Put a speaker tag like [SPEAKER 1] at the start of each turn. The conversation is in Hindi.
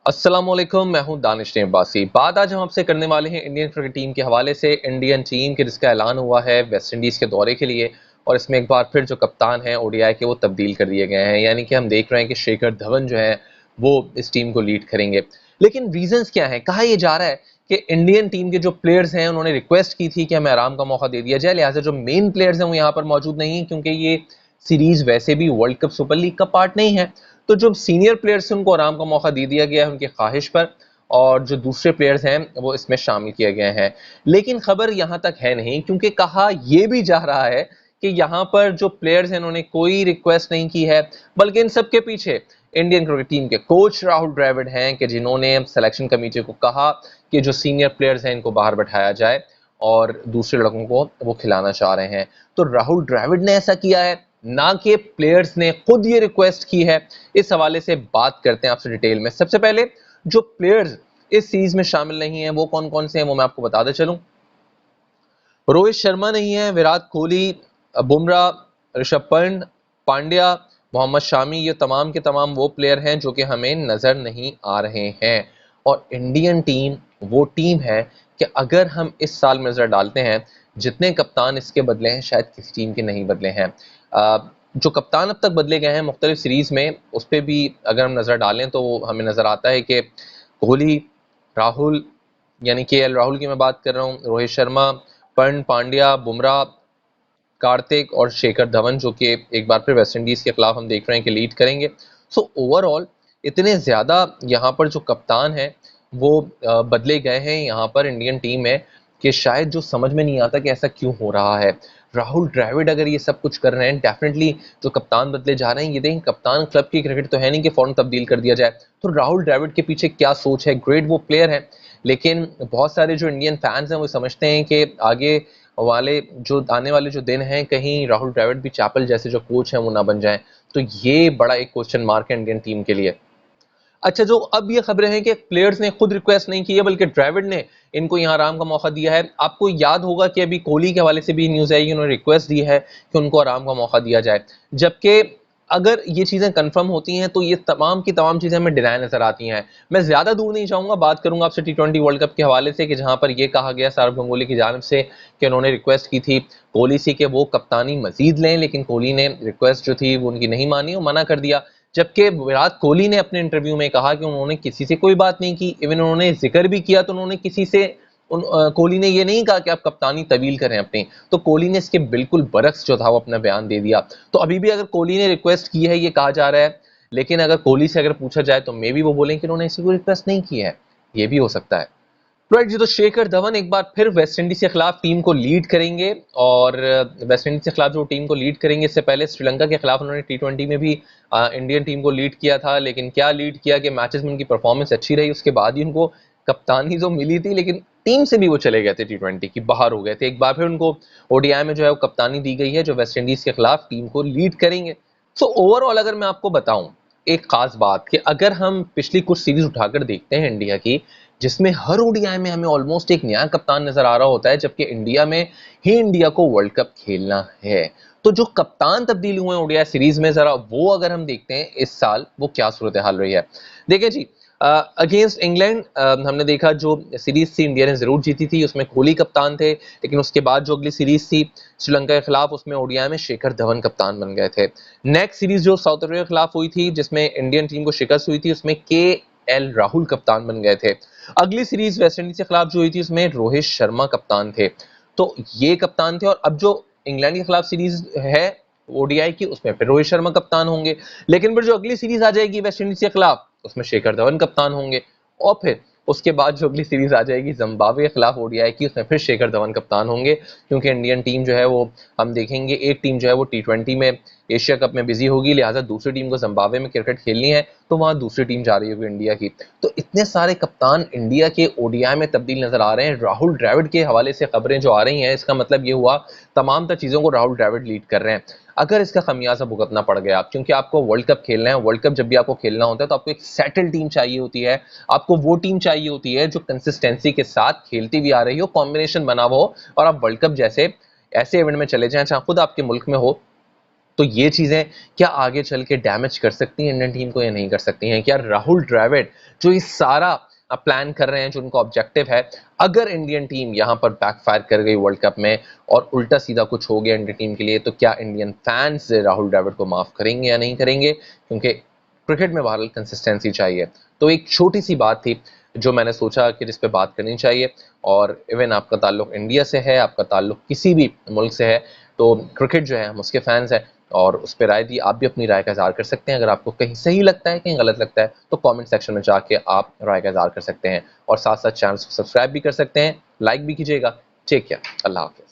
[SPEAKER 1] अस्सलामुअलैकुम, मैं हूं दानिश अब्बासी। बात आज हम आपसे करने वाले हैं इंडियन क्रिकेट टीम के हवाले से। इंडियन टीम के जिसका ऐलान हुआ है वेस्ट इंडीज़ के दौरे के लिए, और इसमें एक बार फिर जो कप्तान हैं ओडीआई के वो तब्दील कर दिए गए हैं। यानी कि हम देख रहे हैं कि शेखर धवन जो है वो इस टीम को लीड करेंगे। लेकिन रीजंस क्या है, कहा यह जा रहा है कि इंडियन टीम के जो प्लेयर्स हैं उन्होंने रिक्वेस्ट की थी कि हमें आराम का मौका दे दिया जाए, लिहाजा जो मेन प्लेयर्स हैं वो यहाँ पर मौजूद नहीं है, क्योंकि ये सीरीज वैसे भी वर्ल्ड कप सुपर लीग का पार्ट नहीं है। तो जो सीनियर प्लेयर्स हैं उनको आराम का मौका दे दिया गया है उनकी ख्वाहिश पर, और जो दूसरे प्लेयर्स हैं वो इसमें शामिल किए गए हैं। लेकिन खबर यहां तक है नहीं, क्योंकि कहा यह भी जा रहा है कि यहां पर जो प्लेयर्स हैं उन्होंने कोई रिक्वेस्ट नहीं की है, बल्कि इन सबके पीछे इंडियन क्रिकेट टीम के कोच राहुल द्रविड़ हैं कि जिन्होंने सिलेक्शन कमेटी को कहा कि जो सीनियर प्लेयर्स हैं इनको बाहर बैठाया जाए और दूसरे लड़कों को वो खिलाना चाह रहे हैं। तो राहुल द्रविड़ ने ऐसा किया है, ना कि प्लेयर्स ने खुद ये रिक्वेस्ट की है। इस हवाले से बात करते हैं आपसे डिटेल में। सबसे पहले जो प्लेयर्स इस सीरीज में शामिल नहीं है वो कौन कौन से हैं वो मैं आपको बताते चलूं। रोहित शर्मा नहीं है, विराट कोहली, बुमराह, ऋषभ पंत, पांड्या, मोहम्मद शामी, ये तमाम के तमाम वो प्लेयर हैं जो कि हमें नजर नहीं आ रहे हैं। और इंडियन टीम वो टीम है कि अगर हम इस साल में नजर डालते हैं, जितने कप्तान इसके बदले हैं शायद किसी टीम के नहीं बदले हैं। जो कप्तान अब तक बदले गए हैं मुख्तलिफ सीरीज में, उस पर भी अगर हम नजर डालें तो हमें नजर आता है कि कोहली, राहुल, यानी के एल राहुल की मैं बात कर रहा हूँ, रोहित शर्मा, पंत, पांड्या, बुमराह, कार्तिक और शेखर धवन, जो कि एक बार फिर वेस्ट इंडीज के खिलाफ हम देख रहे हैं कि लीड करेंगे। सो ओवरऑल इतने ज्यादा यहाँ पर जो कप्तान है वो बदले गए हैं यहाँ पर इंडियन टीम में, कि शायद जो समझ में नहीं आता कि ऐसा क्यों हो रहा है। राहुल द्रविड़ अगर ये सब कुछ कर रहे हैं, डेफिनेटली जो कप्तान बदले जा रहे हैं, ये देखें कप्तान क्लब की क्रिकेट तो है नहीं कि फौरन तब्दील कर दिया जाए। तो राहुल द्रविड़ के पीछे क्या सोच है, ग्रेट वो प्लेयर है, लेकिन बहुत सारे जो इंडियन फैंस हैं वो समझते हैं कि आगे वाले जो आने वाले जो दिन हैं कहीं राहुल द्रविड़ भी चैपल जैसे जो कोच हैं वो ना बन जाएं। तो ये बड़ा एक क्वेश्चन मार्क है इंडियन टीम के लिए। अच्छा, जो अब ये खबरें हैं कि प्लेयर्स ने खुद रिक्वेस्ट नहीं की है बल्कि द्रविड़ ने इनको यहाँ आराम का मौका दिया है। आपको याद होगा कि अभी कोहली के हवाले से भी न्यूज आई कि उन्होंने रिक्वेस्ट दी है कि उनको आराम का मौका दिया जाए। जबकि अगर ये चीजें कंफर्म होती हैं तो ये तमाम की तमाम चीजें हमें डिनाई नजर आती हैं। मैं ज्यादा दूर नहीं जाऊंगा, बात करूंगा आपसे टी20 वर्ल्ड कप के हवाले से, कि जहां पर यह कहा गया सौरव गंगुली की जानिब से कि उन्होंने रिक्वेस्ट की थी कोहली से कि वो कप्तानी मजीद लें, लेकिन कोहली ने रिक्वेस्ट जो थी वो उनकी नहीं मानी और मना कर दिया। जबकि विराट कोहली ने अपने इंटरव्यू में कहा कि उन्होंने किसी से कोई बात नहीं की, इवन उन्होंने जिक्र भी किया तो उन्होंने किसी से कोहली ने ये नहीं कहा कि आप कप्तानी तवील करें अपनी। तो कोहली ने इसके बिल्कुल बरक्स जो था वो अपना बयान दे दिया। तो अभी भी अगर कोहली ने रिक्वेस्ट की है ये कहा जा रहा है, लेकिन अगर कोहली से अगर पूछा जाए तो मे भी वो बोलें कि उन्होंने इसी को रिक्वेस्ट नहीं की है। ये भी हो सकता है। राइट जी, तो शेखर धवन एक बार फिर वेस्ट इंडीज के खिलाफ टीम को लीड करेंगे। और वेस्ट इंडीज के खिलाफ जो टीम को लीड करेंगे, इससे पहले श्रीलंका के खिलाफ उन्होंने टी20 में भी इंडियन टीम को लीड किया था। लेकिन क्या लीड किया कि मैचेस में उनकी परफॉर्मेंस अच्छी रही, उसके बाद ही उनको कप्तानी तो मिली थी, लेकिन टीम से भी वो चले गए थे, टी20 की बाहर हो गए थे। एक बार फिर उनको ओडीआई में जो है वो कप्तानी दी गई है, जो वेस्ट इंडीज के खिलाफ टीम को लीड करेंगे। सो ओवरऑल अगर मैं आपको बताऊं एक खास बात, कि अगर हम पिछली कुछ सीरीज उठाकर देखते हैं इंडिया की, जिसमें हर ओडीआई में हमें ऑलमोस्ट एक नया कप्तान नजर आ रहा होता है, जबकि इंडिया में ही इंडिया को वर्ल्ड कप खेलना है। तो जो कप्तान तब्दील हुए ओडीआई सीरीज में, जरा वो अगर हम देखते हैं इस साल वो क्या सूरत हाल रही है। देखिए जी, अगेंस्ट इंग्लैंड हमने देखा जो सीरीज थी इंडिया ने जरूर जीती थी, उसमें कोहली कप्तान थे। लेकिन उसके बाद जो अगली सीरीज थी श्रीलंका के खिलाफ, उसमें ओडीआई में शेखर धवन कप्तान बन गए थे। नेक्स्ट सीरीज जो साउथ अफ्रीका के खिलाफ हुई थी, जिसमें इंडियन टीम को शिकस्त हुई थी, उसमें के एल राहुल कप्तान बन गए थे। अगली सीरीज वेस्ट इंडीज के खिलाफ जो हुई थी उसमें रोहित शर्मा कप्तान थे। तो ये कप्तान थे। और अब जो इंग्लैंड के खिलाफ सीरीज है ओडीआई की, उसमें फिर रोहित शर्मा कप्तान होंगे। लेकिन फिर जो अगली सीरीज आ जाएगी वेस्ट इंडीज के खिलाफ, उसमें शेखर धवन कप्तान होंगे। और फिर उसके बाद जो अगली सीरीज आ जाएगी जिम्बाब्वे के खिलाफ ओडीआई की, उसमें फिर शेखर धवन कप्तान होंगे। क्योंकि इंडियन टीम जो है वो हम देखेंगे, एक टीम जो है वो टी20 में एशिया कप में बिजी होगी, लिहाजा दूसरी टीम को जिम्बाब्वे में क्रिकेट खेलनी है, तो वहां दूसरी टीम जा रही होगी इंडिया की। तो इतने सारे कप्तान इंडिया के ओडीआई में तब्दील नजर आ रहे हैं। राहुल द्रविड़ के हवाले से खबरें जो आ रही हैं, इसका मतलब ये हुआ तमाम चीजों को राहुल द्रविड़ लीड कर रहे हैं। अगर इसका खमियाजा भुगतना पड़ गया, क्योंकि आपको वर्ल्ड कप खेलना है, वर्ल्ड कप जब भी आपको खेलना होता है तो आपको एक सेटल टीम चाहिए होती है। आपको वो टीम चाहिए होती है जो कंसिस्टेंसी के साथ खेलती भी आ रही हो, कॉम्बिनेशन बना हुआ हो, और आप वर्ल्ड कप जैसे ऐसे इवेंट में चले जाएं, चाहे खुद आपके मुल्क में हो, तो ये चीज़ें क्या आगे चल के डैमेज कर सकती हैं इंडियन टीम को या नहीं कर सकती हैं? क्या राहुल द्रविड़ जो ये सारा प्लान कर रहे हैं, जो उनका ऑब्जेक्टिव है, अगर इंडियन टीम यहाँ पर बैकफायर कर गई वर्ल्ड कप में और उल्टा सीधा कुछ हो गया इंडियन टीम के लिए, तो क्या इंडियन फैंस राहुल द्रविड़ को माफ करेंगे या नहीं करेंगे? क्योंकि क्रिकेट में बहरहाल कंसिस्टेंसी चाहिए। तो एक छोटी सी बात थी जो मैंने सोचा कि जिस पे बात करनी चाहिए। और इवन आपका ताल्लुक इंडिया से है, आपका ताल्लुक किसी भी मुल्क से है, तो क्रिकेट जो है हम उसके फैंस हैं और उस पर राय दी। आप भी अपनी राय का इज़हार कर सकते हैं। अगर आपको कहीं सही लगता है, कहीं गलत लगता है, तो कमेंट सेक्शन में जाके आप राय का इज़हार कर सकते हैं और साथ साथ चैनल को सब्सक्राइब भी कर सकते हैं, लाइक भी कीजिएगा। टेक केयर, अल्लाह हाफ़िज़।